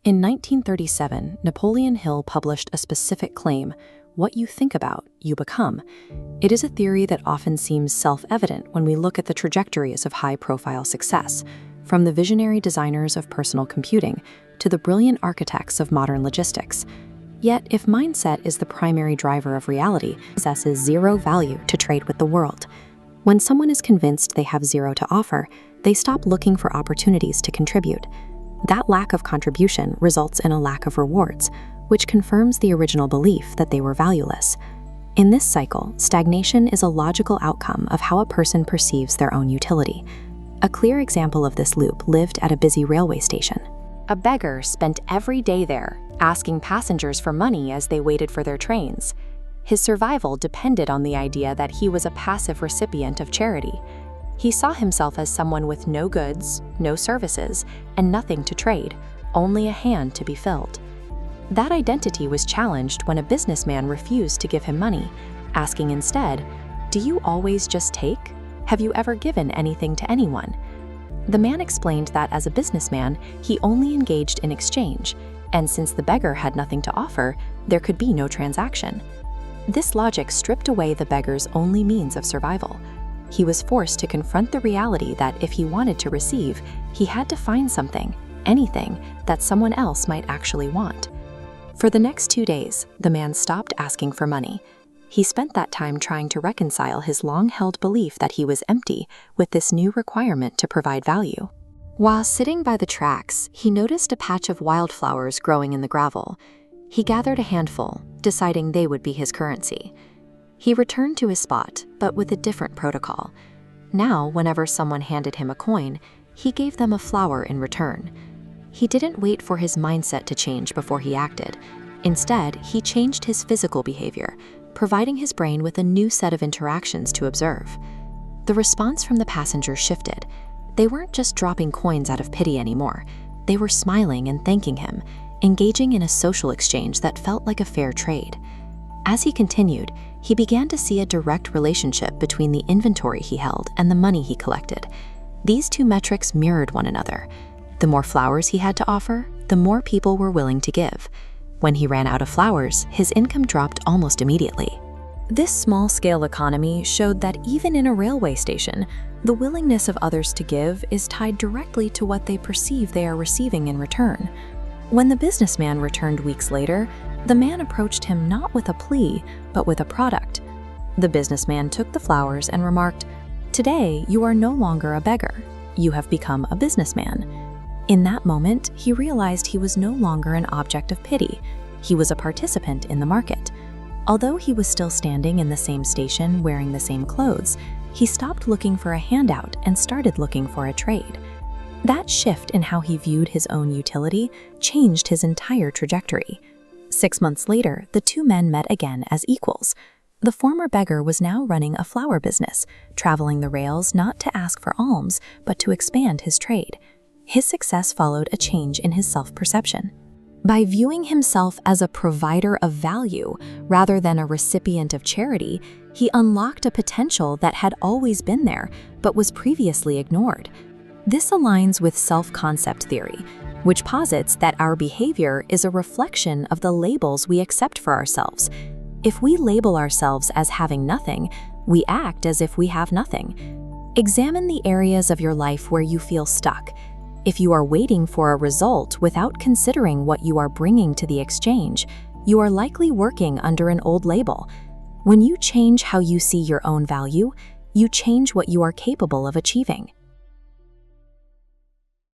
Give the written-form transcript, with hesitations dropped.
In 1937, Napoleon Hill published a specific claim: what you think about, you become. It is a theory that often seems self-evident when we look at the trajectories of high-profile success, from the visionary designers of personal computing to the brilliant architects of modern logistics. Yet, if mindset is the primary driver of reality, it possesses zero value to trade with the world. When someone is convinced they have zero to offer, they stop looking for opportunities to contribute. That lack of contribution results in a lack of rewards, which confirms the original belief that they were valueless. In this cycle, stagnation is a logical outcome of how a person perceives their own utility. A clear example of this loop lived at a busy railway station. A beggar spent every day there, asking passengers for money as they waited for their trains. His survival depended on the idea that he was a passive recipient of charity. He saw himself as someone with no goods, no services, and nothing to trade, only a hand to be filled. That identity was challenged when a businessman refused to give him money, asking instead, "Do you always just take? Have you ever given anything to anyone?" The man explained that as a businessman, he only engaged in exchange, and since the beggar had nothing to offer, there could be no transaction. This logic stripped away the beggar's only means of survival. He was forced to confront the reality that if he wanted to receive, he had to find something, anything, that someone else might actually want. For the next 2 days, the man stopped asking for money. He spent that time trying to reconcile his long-held belief that he was empty with this new requirement to provide value. While sitting by the tracks, he noticed a patch of wildflowers growing in the gravel. He gathered a handful, deciding they would be his currency. He returned to his spot, but with a different protocol. Now, whenever someone handed him a coin, he gave them a flower in return. He didn't wait for his mindset to change before he acted. Instead, he changed his physical behavior, providing his brain with a new set of interactions to observe. The response from the passengers shifted. They weren't just dropping coins out of pity anymore. They were smiling and thanking him, engaging in a social exchange that felt like a fair trade. As he continued, he began to see a direct relationship between the inventory he held and the money he collected. These two metrics mirrored one another. The more flowers he had to offer, the more people were willing to give. When he ran out of flowers, his income dropped almost immediately. This small-scale economy showed that even in a railway station, the willingness of others to give is tied directly to what they perceive they are receiving in return. When the businessman returned weeks later, the man approached him not with a plea, but with a product. The businessman took the flowers and remarked, "Today, you are no longer a beggar. You have become a businessman." In that moment, he realized he was no longer an object of pity. He was a participant in the market. Although he was still standing in the same station wearing the same clothes, he stopped looking for a handout and started looking for a trade. That shift in how he viewed his own utility changed his entire trajectory. 6 months later, the two men met again as equals. The former beggar was now running a flower business, traveling the rails not to ask for alms, but to expand his trade. His success followed a change in his self-perception. By viewing himself as a provider of value rather than a recipient of charity, he unlocked a potential that had always been there but was previously ignored. This aligns with self-concept theory, which posits that our behavior is a reflection of the labels we accept for ourselves. If we label ourselves as having nothing, we act as if we have nothing. Examine the areas of your life where you feel stuck. If you are waiting for a result without considering what you are bringing to the exchange, you are likely working under an old label. When you change how you see your own value, you change what you are capable of achieving.